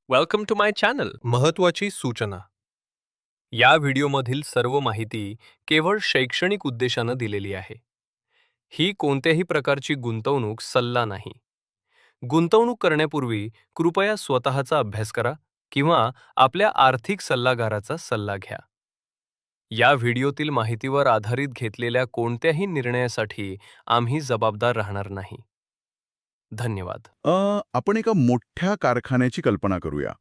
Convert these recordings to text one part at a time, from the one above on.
Welcome to my channel. महत्त्वाची सूचना. या व्हिडिओमधील सर्व माहिती केवळ शैक्षणिक उद्देशानं दिलेली आहे. ही कोणत्याही प्रकारची गुंतवणूक सल्ला नाही. गुंतवणूक करण्यापूर्वी कृपया स्वतःचा अभ्यास करा किंवा आपल्या आर्थिक सल्लागाराचा सल्ला घ्या. या व्हिडिओतील माहितीवर आधारित घेतलेल्या कोणत्याही निर्णयासाठी आम्ही जबाबदार राहणार नाही. धन्यवाद. आपण एका मोठ्या कारखान्याची कल्पना करूया.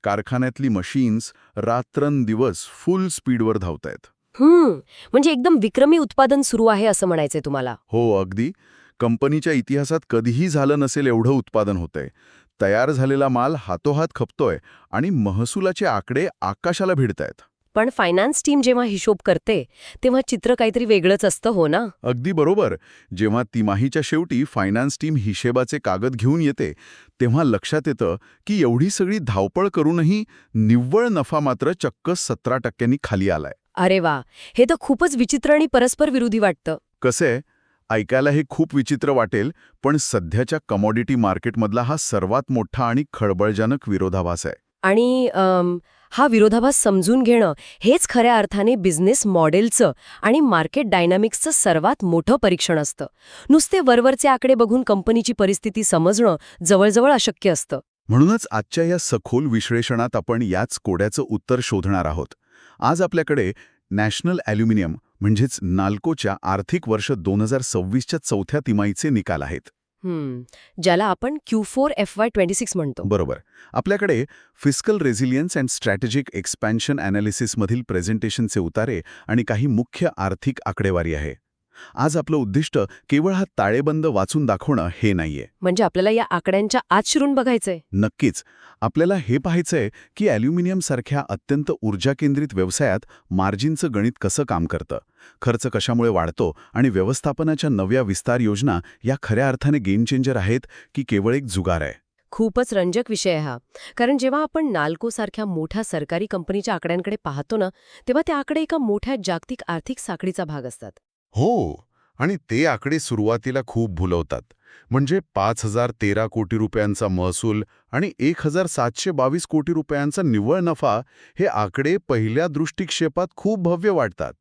कारखान्यातली मशीन्स रात्रंदिवस फुल स्पीडवर धावतायत. म्हणजे एकदम विक्रमी उत्पादन सुरू आहे असं म्हणायचंय तुम्हाला. हो, अगदी. कंपनीच्या इतिहासात कधीही झालं नसेल एवढं उत्पादन होतंय. तयार झालेला माल हातोहात खपतोय आणि महसुलाचे आकडे आकाशाला भिडतायत. पण फायनान्स टीम जेव्हा हिशोब करते तेव्हा चित्र काहीतरी वेगळंच असतं, हो ना? अगदी बरोबर. जेव्हा तिमाहीच्या शेवटी फायनान्स टीम हिशेबाचे कागद घेऊन येते तेव्हा लक्षात येतं की एवढी सगळी धावपळ करूनही निव्वळ नफा मात्र चक्क 17% खाली आलाय. अरे वा, हे तर खूपच विचित्र आणि परस्पर विरोधी वाटतं. कसंय, ऐकायला हे खूप विचित्र वाटेल, पण सध्याच्या कमॉडिटी मार्केटमधला हा सर्वात मोठा आणि खळबळजनक विरोधाभास आहे. आणि हा विरोधाभास समजून घेणं हेच खऱ्या अर्थाने बिझनेस मॉडेलचं आणि मार्केट डायनामिक्सचं सर्वात मोठं परीक्षण असतं. नुसते वरवरचे आकडे बघून कंपनीची परिस्थिती समजणं जवळजवळ अशक्य असतं. म्हणूनच आजच्या या सखोल विश्लेषणात आपण याच कोड्याचं उत्तर शोधणार आहोत. आज आपल्याकडे नॅशनल ॲल्युमिनियम म्हणजेच नाल्कोच्या आर्थिक वर्ष 2026च्या चौथ्या तिमाहीचे निकाल आहेत. ज्याला आपण Q4 FY26 म्हणतो. बरोबर. आपल्याकडे fiscal resilience and strategic expansion ॲनालिसिसमधील प्रेझेंटेशनचे उतारे आणि काही मुख्य आर्थिक आकडेवारी आहे. आज आपलं उद्दिष्ट केवळ हा ताळेबंद वाचून दाखवणं हे नाहीये. म्हणजे आपल्याला या आकड्यांच्या आत शिरून बघायचंय. नक्कीच. आपल्याला हे पाहायचंय की ॲल्युमिनियमसारख्या अत्यंत ऊर्जाकेंद्रित व्यवसायात मार्जिनचं गणित कसं काम करतं, खर्च कशामुळे वाढतो आणि व्यवस्थापनाच्या नव्या विस्तार योजना या खऱ्या अर्थाने गेम चेंजर आहेत की केवळ एक जुगार आहे. खूपच रंजक विषय हा. कारण जेव्हा आपण नाल्कोसारख्या मोठ्या सरकारी कंपनीच्या आकड्यांकडे पाहतो ना, तेव्हा ते आकडे एका मोठ्या जागतिक आर्थिक साखळीचा भाग असतात. हो, आणि ते आकडे सुरुवातीला खूप भुलवतात. म्हणजे 5,013 कोटी रुपयांचा महसूल आणि 1,722 कोटी रुपयांचा निव्वळ नफा हे आकडे पहिल्या दृष्टिक्षेपात खूप भव्य वाटतात.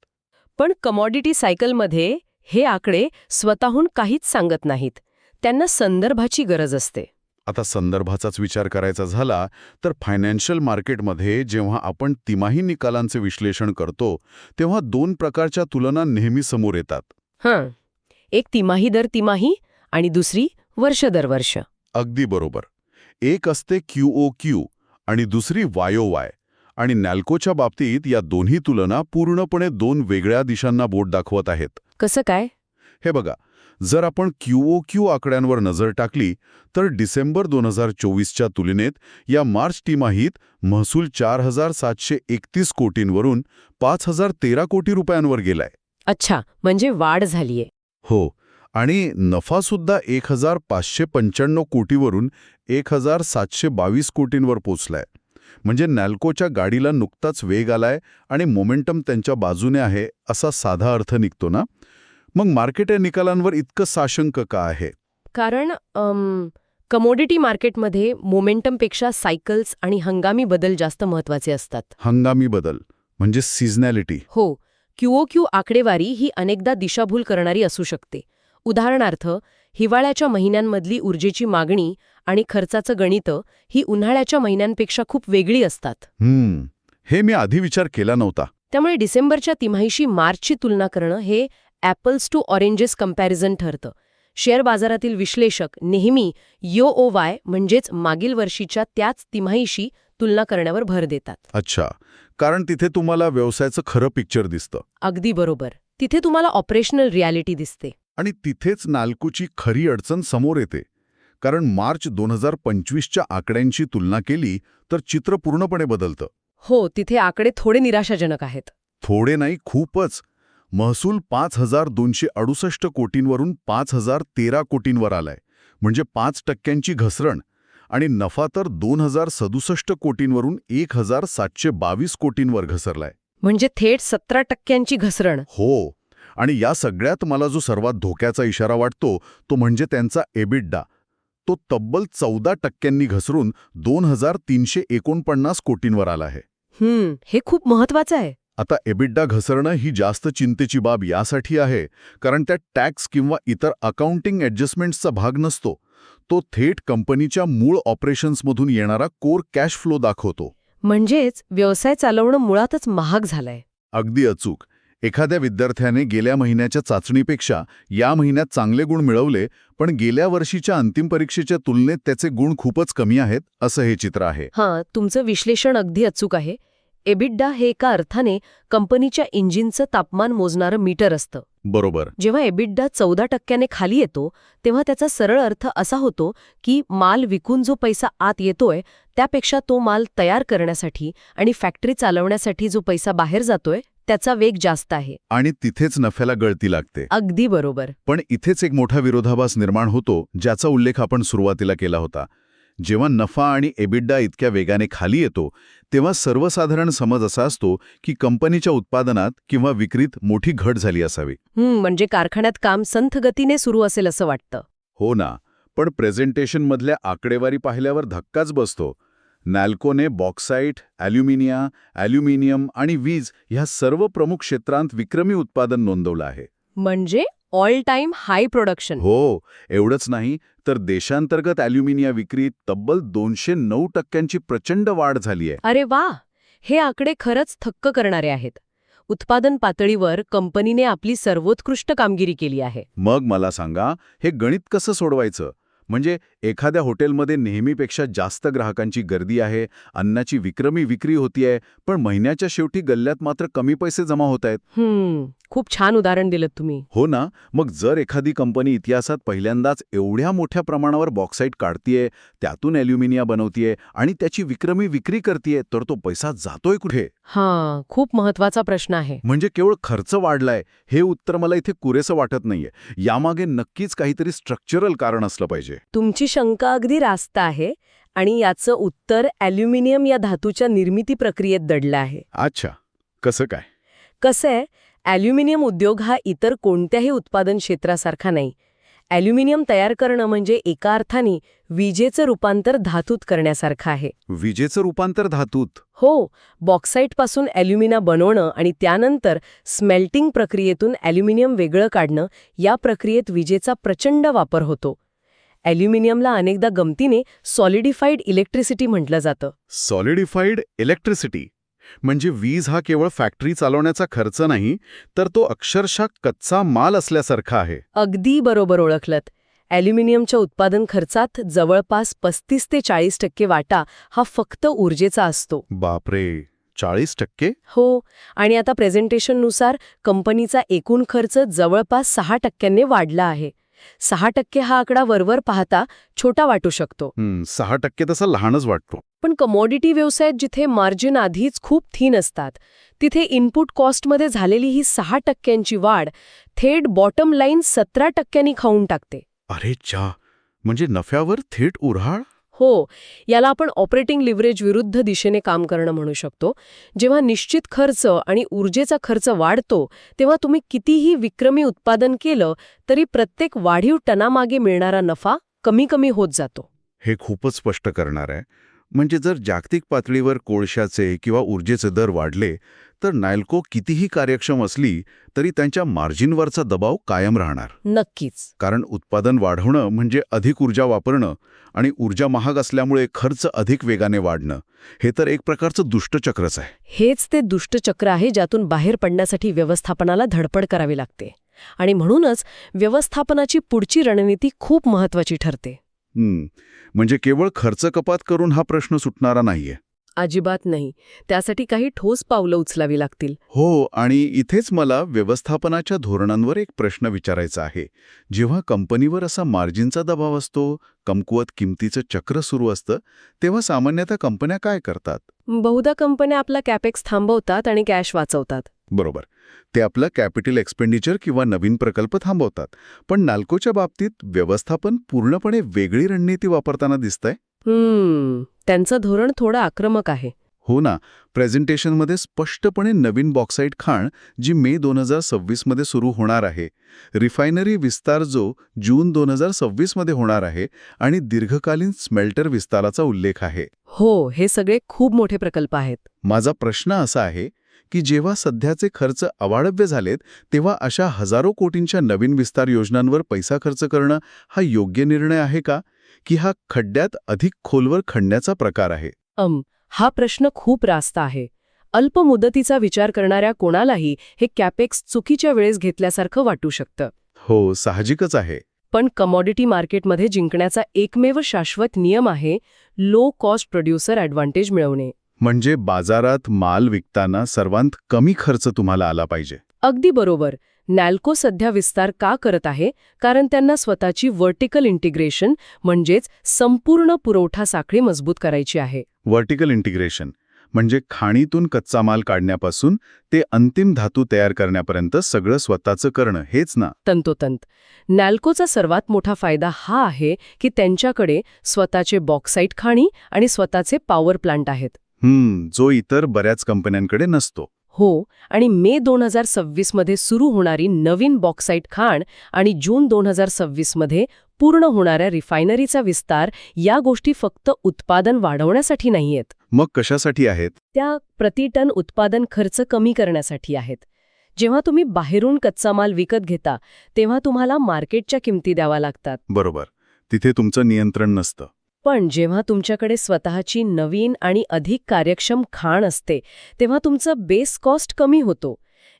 पण कमॉडिटी सायकलमध्ये हे आकडे स्वतःहून काहीच सांगत नाहीत. त्यांना संदर्भाची गरज असते. आता संदर्भाचाच विचार करायचा झाला तर फायनान्शियल मार्केटमध्ये जेव्हा आपण तिमाही निकालांचे विश्लेषण करतो तेव्हा दोन प्रकारच्या तुलना नेहमी समोर येतात. एक तिमाही दर तिमाही आणि दुसरी वर्ष दर वर्ष. अगदी बरोबर. एक असते QOQ आणि दुसरी YOY. आणि नॅल्कोच्या बाबतीत या दोन्ही तुलना पूर्णपणे दोन वेगळ्या दिशांना बोट दाखवत आहेत. कसं काय? हे बघा, जर आपण QOQ आकड्यांवर नजर टाकली तर डिसेंबर 2024च्या तुलनेत या मार्च तिमाहीत महसूल 4,731 कोटींवरून 5,013 कोटी रुपयांवर गेलाय. अच्छा, म्हणजे वाढ झालीये. हो, आणि नफासुद्धा 1,595 कोटीवरून 1,722 कोटींवर पोचलाय. म्हणजे नॅल्कोच्या गाडीला नुकताच वेग आलाय आणि मोमेंटम त्यांच्या बाजूने आहे असा साधा अर्थ निघतो ना. मग मार्केट या निकालांवर इतकं साशंक का आहे? कारण कमोडिटी मार्केटमध्ये मोमेंटमपेक्षा सायकल्स आणि हंगामी बदल जास्त महत्वाचे असतात. हंगामी बदल म्हणजे सिझनॅलिटी. हो, QOQ आकडेवारी ही अनेकदा दिशाभूल करणारी असू शकते. उदाहरणार्थ, हिवाळ्याच्या महिन्यांमधली ऊर्जेची मागणी आणि खर्चाचं गणितं ही उन्हाळ्याच्या महिन्यांपेक्षा खूप वेगळी असतात. हे मी आधी विचार केला नव्हता. त्यामुळे डिसेंबरच्या तिमाहीशी मार्चची तुलना करणं हे ॲपल्स टू ऑरेंजेस कंपॅरिझन ठरतं. शेअर बाजारातील विश्लेषक नेहमी YOY म्हणजेच मागील वर्षीच्या त्याच तिमाहीशी तुलना करण्यावर भर देतात. अच्छा, कारण तिथे तुम्हाला व्यवसायाचं खरं पिक्चर दिसतं. अगदी बरोबर. तिथे तुम्हाला ऑपरेशनल रियालिटी दिसते. आणि तिथेच नाल्कोची खरी अडचण समोर येते. कारण मार्च 2025च्या आकड्यांची तुलना केली तर चित्र पूर्णपणे बदलतं. हो, तिथे आकडे थोडे निराशाजनक आहेत. थोडे नाही, खूपच. महसूल 5,268 कोटींवरून 5,013 कोटींवर आलाय, म्हणजे 5% घसरण. आणि नफा तर 2,067 कोटींवरून 1,722 कोटींवर घसरलाय. म्हणजे थेट 17% घसरण. हो, आणि या सगळ्यात मला जो सर्वात धोक्याचा इशारा वाटतो तो म्हणजे त्यांचा EBITDA तो तब्बल 14% घसरून 2,349 कोटींवर आला आहे. हे खूप महत्वाचं आहे. आता एबिडा घसरणं ही जास्त चिंतेची बाब यासाठी आहे कारण त्यात टॅक्स किंवा इतर अकाउंटिंग ॲडजस्टमेंट्सचा भाग नसतो. तो थेट कंपनीच्या मूळ ऑपरेशन्समधून येणारा कोर कॅश फ्लो दाखवतो. म्हणजेच व्यवसाय चालवणं मुळातच महाग झालंय. अगदी अचूक. एखाद्या विद्यार्थ्याने गेल्या महिन्याच्या चाचणीपेक्षा या महिन्यात चांगले गुण मिळवले, पण गेल्या वर्षीच्या अंतिम परीक्षेच्या तुलनेत त्याचे गुण खूपच कमी आहेत, असं हे चित्र आहे. हां, तुमचं विश्लेषण अगदी अचूक आहे. एबिडा हे एका अर्थाने कंपनीच्या इंजिनचं तापमान मोजणारं मीटर असतं. बरोबर. जेव्हा एबिडा 14% खाली येतो तेव्हा त्याचा सरळ अर्थ असा होतो की माल विकून जो पैसा आत येतोय त्यापेक्षा तो माल तयार करण्यासाठी आणि फॅक्टरी चालवण्यासाठी जो पैसा बाहेर जातोय त्याचा वेग जास्त आहे. आणि तिथेच नफ्याला गळती लागते. अगदी बरोबर. पण इथेच एक मोठा विरोधाभास निर्माण होतो, ज्याचा उल्लेख आपण सुरुवातीला केला होता. जेव्हा नफा आणि एबिडा इतक्या वेगाने खाली येतो तेव्हा सर्वसाधारण समज असा असतो की कंपनीच्या उत्पादनात किंवा विक्रीत मोठी घट झाली असावी. म्हणजे कारखान्यात काम संथ गतीने सुरू असेल असं वाटतं. हो ना, पण प्रेझेंटेशनमधल्या आकडेवारी पाहिल्यावर धक्काच बसतो. नॅल्कोने बॉक्साईट, ॲल्युमिनियम आणि वीज ह्या सर्व प्रमुख क्षेत्रांत विक्रमी उत्पादन नोंदवलं आहे. म्हणजे ऑल टाइम हाय प्रोडक्शन. हो, एवढंच नाही तर देशांतर्गत ॲल्युमिनिया विक्रीत तब्बल 209% प्रचंड वाढ झाली आहे. अरे वा, हे आकडे खरंच थक्क करणारे आहेत. उत्पादन पातळीवर कंपनीने आपली सर्वोत्कृष्ट कामगिरी केली आहे. मग मला सांगा, हे गणित कसं सोडवायचं? म्हणजे एखाद्या हॉटेलमध्ये नेहमीपेक्षा जास्त ग्राहकांची गर्दी आहे, अन्नाची विक्रमी विक्री होतीये, पण महिन्याच्या शेवटी गल्ल्यात मात्र कमी पैसे जमा होत आहेत. खूप छान उदाहरण दिलं तुम्ही. हो ना, मग जर एखादी कंपनी इतिहासात पहिल्यांदाच एवढ्या मोठ्या प्रमाणावर बॉक्साईट काढतीये, त्यातून ॲल्युमिनिया बनवतीये आणि त्याची विक्रमी विक्री करतीये, तर तो पैसा जातोय कुठे? खूप महत्वाचा प्रश्न आहे. म्हणजे केवळ खर्च वाढलाय हे उत्तर मला इथे पुरेसं वाटत नाहीये. यामागे नक्कीच काहीतरी स्ट्रक्चरल कारण असलं पाहिजे. तुमची शंका अगदी रास्त आहे आणि याचं उत्तर ॲल्युमिनियम या धातूच्या निर्मिती प्रक्रियेत दडलं आहे. अच्छा, कसं काय? कसं आहे, ॲल्युमिनियम उद्योग हा इतर कोणत्याही उत्पादन क्षेत्रासारखा नाही. ॲल्युमिनियम तयार करणं म्हणजे एका अर्थाने विजेचं रूपांतर धातूत करण्यासारखं आहे. विजेचं रूपांतर धातूत? हो, बॉक्साईटपासून ॲल्युमिना बनवणं आणि त्यानंतर स्मेल्टिंग प्रक्रियेतून ॲल्युमिनियम वेगळं काढणं, या प्रक्रियेत विजेचा प्रचंड वापर होतो. ॲल्युमिनियमला अनेकदा गमतीने सॉलिडिफाईड इलेक्ट्रिसिटी म्हटलं जातं. सॉलिडिफाईड इलेक्ट्रिसिटी म्हणजे वीज हा केवळ फॅक्टरी चालवण्याचा खर्च नाही, तर तो अक्षरशः कच्चा माल असल्यासारखा आहे. अगदी बरोबर ओळखलत. ॲल्युमिनियमच्या उत्पादन खर्चात जवळपास 35 ते 40% वाटा हा फक्त ऊर्जेचा असतो. बापरे, 40%? हो, आणि आता प्रेझेंटेशननुसार कंपनीचा एकूण खर्च जवळपास 6% वाढला आहे. 6% हा आकडा वरवर पाहता छोटा वाटू शकतो. 6% तसा लहानच वाटतो. पण कमॉडिटी व्यवसायात जिथे मार्जिन आधीच खूप थीन असतात, तिथे इनपुट कॉस्टमध्ये झालेली ही 6%ची वाढ थेट बॉटम लाईन 17%नी खाऊन टाकते. अरे चा, म्हणजे नफ्यावर थेट उऱ्हाळ? हो, याला आपण ऑपरेटिंग लिव्हरेज विरुद्ध दिशेने काम करणं म्हणू शकतो. जेव्हा निश्चित खर्च आणि ऊर्जेचा खर्च वाढतो, तेव्हा तुम्ही कितीही विक्रमी उत्पादन केलं तरी प्रत्येक वाढीव टनामागे मिळणारा नफा कमी कमी होत जातो. हे खूपच स्पष्ट करणार आहे. म्हणजे जर जागतिक पातळीवर कोळशाचे किंवा ऊर्जेचे दर वाढले, तर नॅल्को कितीही कार्यक्षम असली तरी त्यांच्या मार्जिनवरचा दबाव कायम राहणार. नक्कीच. कारण उत्पादन वाढवणं म्हणजे अधिक ऊर्जा वापरणं आणि ऊर्जा महाग असल्यामुळे खर्च अधिक वेगाने वाढणं, हे तर एक प्रकारचं दुष्टचक्रच आहे. हेच ते दुष्टचक्र आहे ज्यातून बाहेर पडण्यासाठी व्यवस्थापनाला धडपड करावी लागते. आणि म्हणूनच व्यवस्थापनाची पुढची रणनीती खूप महत्वाची ठरते. म्हणजे केवळ खर्च कपात करून हा प्रश्न सुटणारा नाहीये. अजिबात नाही. त्यासाठी काही ठोस पावलं उचलावी लागतील. हो, आणि इथेच मला व्यवस्थापनाच्या धोरणांवर एक प्रश्न विचारायचा आहे. जेव्हा कंपनीवर असा मार्जिनचा दबाव असतो, कमकुवत किमतीचं चक्र सुरू असतं, तेव्हा सामान्यतः कंपन्या काय करतात? बहुधा कंपन्या आपला कॅपेक्स थांबवतात आणि कॅश वाचवतात. बरोबर, ते आपलं कॅपिटल एक्सपेंडिचर किंवा नवीन प्रकल्प थांबवतात. पण नॅल्कोच्या बाबतीत व्यवस्थापन पूर्णपणे वेगळी रणनीती वापरताना दिसतंय. त्यांचं धोरण थोडं आक्रमक आहे. हो ना, प्रेझेंटेशनमध्ये स्पष्टपणे नवीन बॉक्साईट खाण जी मे 2026 मध्ये सुरू होणार आहे, रिफायनरी विस्तार जो जून 2026 मध्ये होणार आहे आणि दीर्घकालीन स्मेल्टर विस्ताराचा उल्लेख आहे. हो, हे सगळे खूप मोठे प्रकल्प आहेत. माझा प्रश्न असा आहे की जेव्हा सध्याचे खर्च अवाढव्य झालेत तेव्हा अशा हजारो कोटींच्या नवीन विस्तार योजनांवर पैसा खर्च करणं हा योग्य निर्णय आहे का, की हा खड्ड्यात अधिक खोलवर खणण्याचा प्रकार आहे? हा प्रश्न खूप रास्त आहे. अल्प मुदतीचा विचार करणाऱ्या कोणालाही हे कॅपेक्स चुकीच्या वेळेस घेतल्यासारखं वाटू शकतं. हो, साहजिकच आहे. पण कमॉडिटी मार्केटमध्ये जिंकण्याचा एकमेव शाश्वत नियम आहे लो कॉस्ट प्रोड्युसर ॲडव्हान्टेज मिळवणे. म्हणजे बाजारात माल विकताना सर्वात कमी खर्च तुम्हाला आला पाहिजे. अगदी बरोबर. नॅल्को सध्या विस्तार का करत आहे? कारण त्यांना स्वतःची व्हर्टिकल इंटिग्रेशन म्हणजेच संपूर्ण पुरवठा साखळी मजबूत करायची आहे. व्हर्टिकल इंटिग्रेशन म्हणजे खाणीतून कच्चा माल काढण्यापासून ते अंतिम धातू तयार करण्यापर्यंत सगळं स्वतःचं करणं, हेच ना? तंतोतंत. नॅल्कोचा सर्वात मोठा फायदा हा आहे की त्यांच्याकडे स्वतःचे बॉक्साईट खाणी आणि स्वतःचे पॉवर प्लांट आहेत. जो इतर बऱ्याच कंपन्यांकडे नसतो. हो, आणि मे 2026 मध्ये सुरू होणारी नवीन बॉक्साईट खाण आणि जून 2026 मध्ये पूर्ण होणाऱ्या रिफायनरीचा विस्तार या गोष्टी फक्त उत्पादन वाढवण्यासाठी नाहीयेत. मग कशासाठी आहेत? त्या प्रति टन उत्पादन खर्च कमी करण्यासाठी आहेत. जेव्हा तुम्ही बाहेरून कच्चा माल विकत घेता तेव्हा तुम्हाला मार्केटच्या किमती द्यावा लागतात. बरोबर, तिथे तुमचं नियंत्रण नसतं. पण जेव्हा तुमच्याकडे स्वतःची नवीन आणि अधिक कार्यक्षम खाण असते तेव्हा तुमचं बेस कॉस्ट कमी होतो.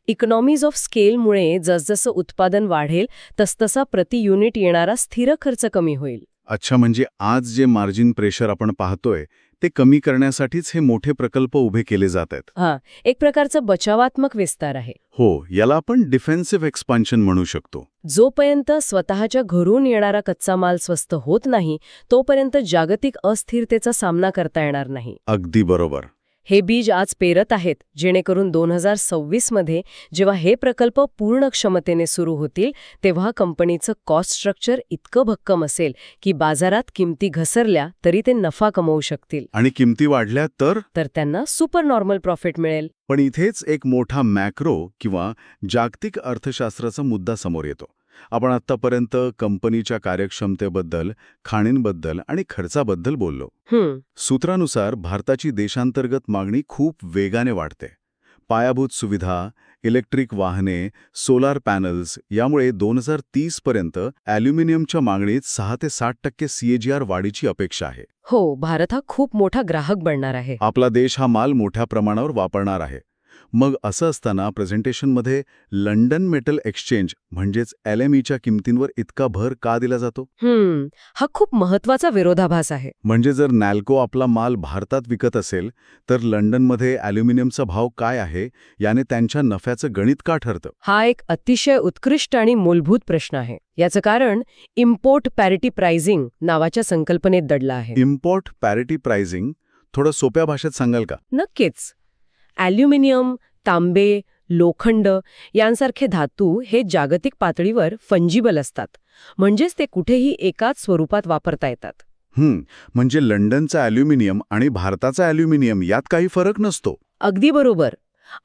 इकॉनॉमीज ऑफ स्केलमुळे जसजसं उत्पादन वाढेल तसतसा प्रति युनिट येणारा स्थिर खर्च कमी होईल. अच्छा, म्हणजे आज जे मार्जिन प्रेशर आपण पाहतोय ते कमी करण्यासाठीच हे मोठे प्रकल्प उभे केले जात आहेत. हां, एक प्रकारचं बचावात्मक विस्तार आहे. हो, याला आपण डिफेन्सिव्ह एक्सपान्शन म्हणू शकतो. जोपर्यंत स्वतःच्या घरून येणारा कच्चा माल स्वस्त होत नाही तोपर्यंत जागतिक अस्थिरतेचा सामना करता येणार नाही. अगदी बरोबर. हे बीज आज पेरत आहेत जेणेकरून 2026 मध्ये जेव्हा हे प्रकल्प पूर्ण क्षमतेने सुरू होतील तेव्हा कंपनीचं कॉस्ट स्ट्रक्चर इतकं भक्कम असेल की बाजारात किमती घसरल्या तरी ते नफा कमवू शकतील. आणि किमती वाढल्या तर त्यांना सुपर नॉर्मल प्रॉफिट मिळेल. पण इथेच एक मोठा मॅक्रो किंवा जागतिक अर्थशास्त्राचा मुद्दा समोर येतो. आपण आत्तापर्यंत कंपनीच्या कार्यक्षमतेबद्दल, खाणींबद्दल आणि खर्चाबद्दल बोललो. सूत्रानुसार भारताची देशांतर्गत मागणी खूप वेगाने वाढते. पायाभूत सुविधा, इलेक्ट्रिक वाहने, सोलार पॅनल्स यामुळे 2030 पर्यंत ॲल्युमिनियमच्या मागणीत 6 ते 7% CAGR वाढीची अपेक्षा आहे. हो, भारत हा खूप मोठा ग्राहक बनणार आहे. आपला देश हा माल मोठ्या प्रमाणावर वापरणार आहे. मग असं असताना प्रेझेंटेशनमध्ये लंडन मेटल एक्सचेंज म्हणजेच LMEच्या किमतींवर इतका भर का दिला जातो? हा खूप महत्वाचा विरोधाभास आहे. म्हणजे जर नॅल्को आपला माल भारतात विकत असेल तर लंडनमध्ये ॲल्युमिनियमचा भाव काय आहे याने त्यांच्या नफ्याचं गणित का ठरतं? हा एक अतिशय उत्कृष्ट आणि मूलभूत प्रश्न आहे. याचं कारण इम्पोर्ट पॅरिटी प्राइसिंग नावाच्या संकल्पनेत दडलं आहे. इम्पोर्ट पॅरिटी प्राइसिंग थोडं सोप्या भाषेत सांगाल का? नक्कीच. ॲल्युमिनियम, तांबे, लोखंड यांसारखे धातू हे जागतिक पातळीवर फंजिबल असतात. म्हणजेच ते कुठेही एकाच स्वरूपात वापरता येतात. म्हणजे लंडनचा ॲल्युमिनियम आणि भारताचा ॲल्युमिनियम यात काही फरक नसतो. अगदी बरोबर.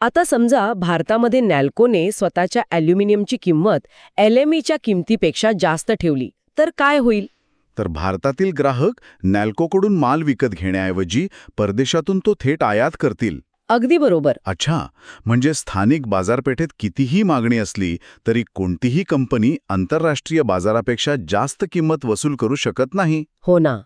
आता समजा भारतामध्ये नॅल्कोने स्वतःच्या ॲल्युमिनियमची किंमत LMEच्या किमतीपेक्षा जास्त ठेवली तर काय होईल? तर भारतातील ग्राहक नॅल्कोकडून माल विकत घेण्याऐवजी परदेशातून तो थेट आयात करतील. अगदी बरोबर. अच्छा, म्हणजे स्थानिक बाजारपेठेत कितीही मागणी असली तरी कोणतीही कंपनी आंतरराष्ट्रीय बाजारापेक्षा जास्त किंमत वसूल करू शकत नाही. हो ना.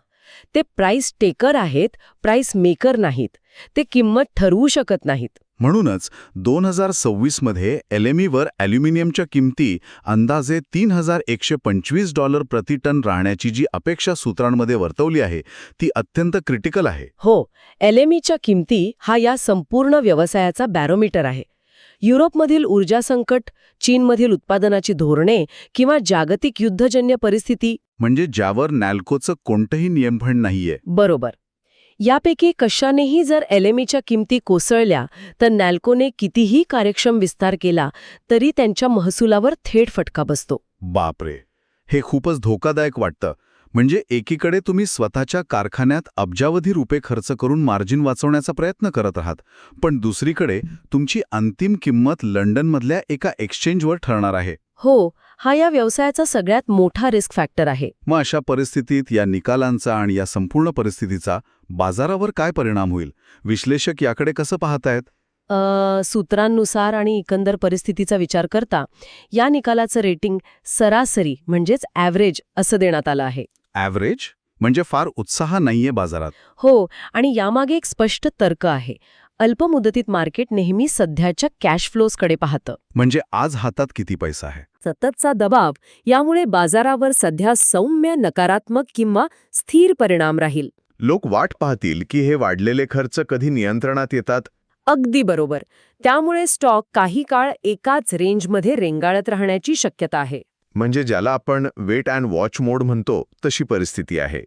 ते प्राइस टेकर आहेत, प्राइस मेकर नाहीत. ते किंमत ठरवू शकत नाहीत. म्हणूनच 2026 मध्ये LMEवर ॲल्युमिनियमच्या किमती अंदाजे $3,125 प्रति टन राहण्याची जी अपेक्षा सूत्रांमध्ये वर्तवली आहे ती अत्यंत क्रिटिकल आहे. हो, LMEच्या किमती हा या संपूर्ण व्यवसायाचा बॅरोमीटर आहे. युरोपमधील ऊर्जा संकट, चीनमधील उत्पादनाची धोरणे किंवा जागतिक युद्धजन्य परिस्थिती म्हणजे ज्यावर नॅल्कोचं कोणतंही नियंत्रण नाहीये. बरोबर. यापैकी कशानेही जर LMEच्या किमती कोसळल्या तर नॅल्कोने कितीही कार्यक्षम विस्तार केला तरी त्यांच्या महसुलावर थेट फटका बसतो. बापरे, हे खूपच धोकादायक वाटतं. म्हणजे एकीकडे तुम्ही स्वतःच्या कारखान्यात अब्जावधी रुपये खर्च करून मार्जिन वाचवण्याचा प्रयत्न करत आहात, पण दुसरीकडे तुमची अंतिम किंमत लंडनमधल्या एका एक्सचेंजवर ठरणार आहे. हो, हा या व्यवसायाचा सगळ्यात मोठा रिस्क फॅक्टर आहे. मग अशा परिस्थितीत या निकालांचा आणि या संपूर्ण परिस्थितीचा बाजारावर काय परिणाम होईल? विश्लेषक याकडे कसं पाहतायत? सूत्रांनुसार आणि एकंदर परिस्थितीचा विचार करता या निकालाचं रेटिंग सरासरी म्हणजेच ॲव्हरेज असं देण्यात आलं आहे. ॲव्हरेज म्हणजे फार उत्साह नाहीये बाजारात. हो, आणि यामागे एक स्पष्ट तर्क आहे. अल्पमुदतीत मार्केट नेहमी सध्याच्या कॅश फ्लोजकडे पाहतं. म्हणजे आज हातात किती पैसा आहे? सततचा दबाव यामुळे बाजारावर सध्या सौम्य नकारात्मक किंवा स्थिर परिणाम राहील. लोक वाट पाहतील की हे वाढलेले खर्च कधी नियंत्रणात येतात. अगदी बरोबर. त्यामुळे स्टॉक काही काळ एकाच रेंजमध्ये रेंगाळत राहण्याची शक्यता आहे. म्हणजे ज्याला आपण वेट अँड वॉच मोड म्हणतो तशी परिस्थिती आहे.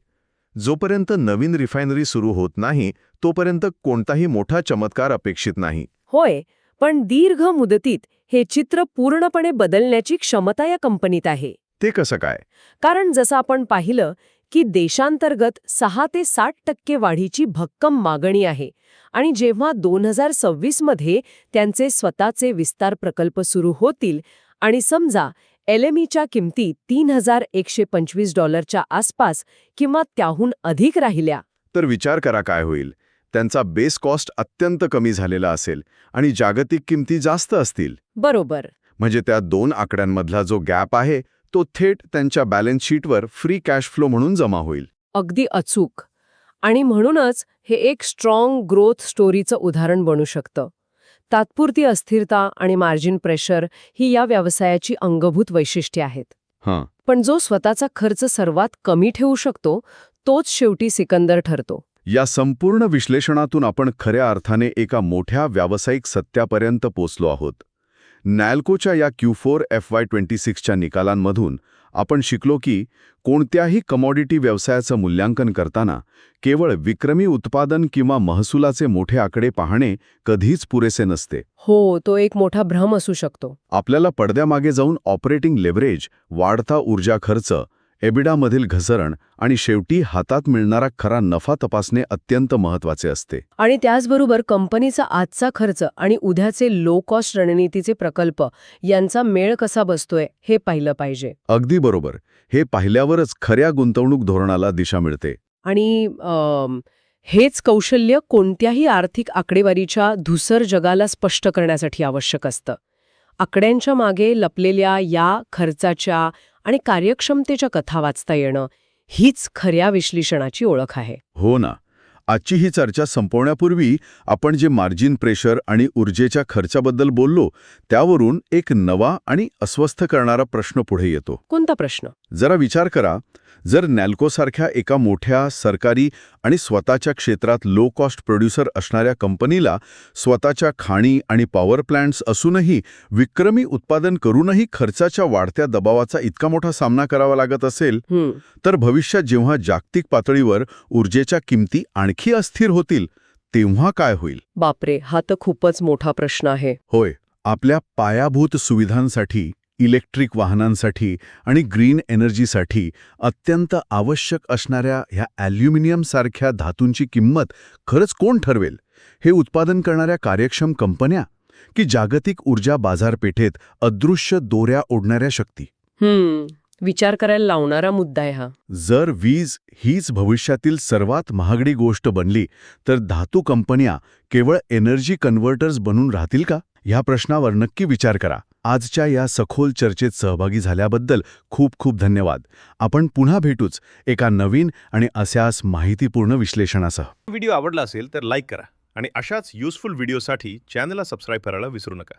जोपर्यंत नवीन रिफायनरी सुरू होत नाही तोपर्यंत कोणताही मोठा चमत्कार अपेक्षित नाही. होय, पण दीर्घ मुदतीत हे चित्र पूर्णपणे बदलण्याची क्षमता या कंपनीत आहे. ते कसं काय? कारण जसं आपण पाहिलं की देशांतर्गत 6 ते 60% वाढीची भक्कम मागणी आहे आणि जेव्हा 2026 मध्ये त्यांचे स्वतःचे विस्तार प्रकल्प सुरू होतील आणि समजा LMEच्या किमती $3,125 आसपास किंवा त्याहून अधिक राहिल्या, तर विचार करा काय होईल. त्यांचा बेस कॉस्ट अत्यंत कमी झालेला असेल आणि जागतिक किमती जास्त असतील. बरोबर. म्हणजे त्या दोन आकड्यांमधला जो गॅप आहे तो थेट त्यांच्या बॅलन्स शीटवर फ्री कॅश फ्लो म्हणून जमा होईल. अगदी अचूक. आणि म्हणूनच हे एक स्ट्रॉंग ग्रोथ स्टोरीचं उदाहरण बनू शकतं. तात्पुरती अस्थिरता आणि मार्जिन प्रेशर ही या व्यवसायाची अंगभूत वैशिष्ट्ये आहेत. हां. पण जो स्वतःचा खर्च सर्वात कमी ठेवू शकतो तोच शेवटी सिकंदर ठरतो. या संपूर्ण विश्लेषणातून आपण खऱ्या अर्थाने एका मोठ्या व्यावसायिक सत्यापर्यंत पोचलो आहोत. नॅल्कोच्या या Q4 FY26च्या निकालांमधून आपण शिकलो की कोणत्याही कमॉडिटी व्यवसायाचं मूल्यांकन करताना केवळ विक्रमी उत्पादन किंवा महसुलाचे मोठे आकडे पाहणे कधीच पुरेसे नसते. हो, तो एक मोठा भ्रम असू शकतो. आपल्याला पडद्यामागे जाऊन ऑपरेटिंग लेव्हरेज, वाढता ऊर्जा खर्च, एबिडामधील घसरण आणि शेवटी हातात मिळणारा खरा नफा तपासणे अत्यंत महत्त्वाचे असते. आणि त्याचबरोबर कंपनीचा आजचा खर्च आणि उद्याचे लो कॉस्ट रणनीतीचे प्रकल्प यांचा मेळ कसा बसतोय हे पाहिलं पाहिजे. अगदी बरोबर. हे पाहिल्यावरच खऱ्या गुंतवणूक धोरणाला दिशा मिळते. आणि हेच कौशल्य कोणत्याही आर्थिक आकडेवारीच्या धुसर जगाला स्पष्ट करण्यासाठी आवश्यक असतं. आकड्यांच्या मागे लपलेल्या या खर्चाच्या आणि कार्यक्षमतेच्या कथा वाचता येणं हीच खऱ्या विश्लेषणाची ओळख आहे. हो ना. आजची ही चर्चा संपवण्यापूर्वी आपण जे मार्जिन प्रेशर आणि ऊर्जेच्या खर्चाबद्दल बोललो त्यावरून एक नवा आणि अस्वस्थ करणारा प्रश्न पुढे येतो. कोणता प्रश्न? जरा विचार करा, जर नॅल्कोसारख्या एका मोठ्या सरकारी आणि स्वतःच्या क्षेत्रात लो कॉस्ट प्रोड्युसर असणाऱ्या कंपनीला स्वतःच्या खाणी आणि पॉवर प्लांट्स असूनही विक्रमी उत्पादन करूनही खर्चाच्या वाढत्या दबावाचा इतका मोठा सामना करावा लागत असेल, तर भविष्यात जेव्हा जागतिक पातळीवर ऊर्जेच्या किमती आणखी अस्थिर होतील तेव्हा काय होईल? बापरे, हा तर खूपच मोठा प्रश्न आहे. होय, आपल्या पायाभूत सुविधांसाठी, इलेक्ट्रिक वाहनांसाठी आणि ग्रीन एनर्जीसाठी अत्यंत आवश्यक असणाऱ्या ह्या ॲल्युमिनियमसारख्या धातूंची किंमत खरंच कोण ठरवेल? हे उत्पादन करणाऱ्या कार्यक्षम कंपन्या की जागतिक ऊर्जा बाजारपेठेत अदृश्य दोऱ्या ओढणाऱ्या शक्ती? विचार करायला लावणारा मुद्दा आहे हा. जर वीज हीच भविष्यातील सर्वात महागडी गोष्ट बनली तर धातू कंपन्या केवळ एनर्जी कन्व्हर्टर्स बनून राहतील का? ह्या प्रश्नावर नक्की विचार करा. आजच्या या सखोल चर्चेत सहभागी झाल्याबद्दल खूप खूप धन्यवाद. आपण पुन्हा भेटूच एका नवीन आणि अशाच माहितीपूर्ण विश्लेषणासह. व्हिडिओ आवडला असेल तर लाईक करा आणि अशाच युजफुल व्हिडिओसाठी चॅनलला सबस्क्राईब करायला विसरू नका.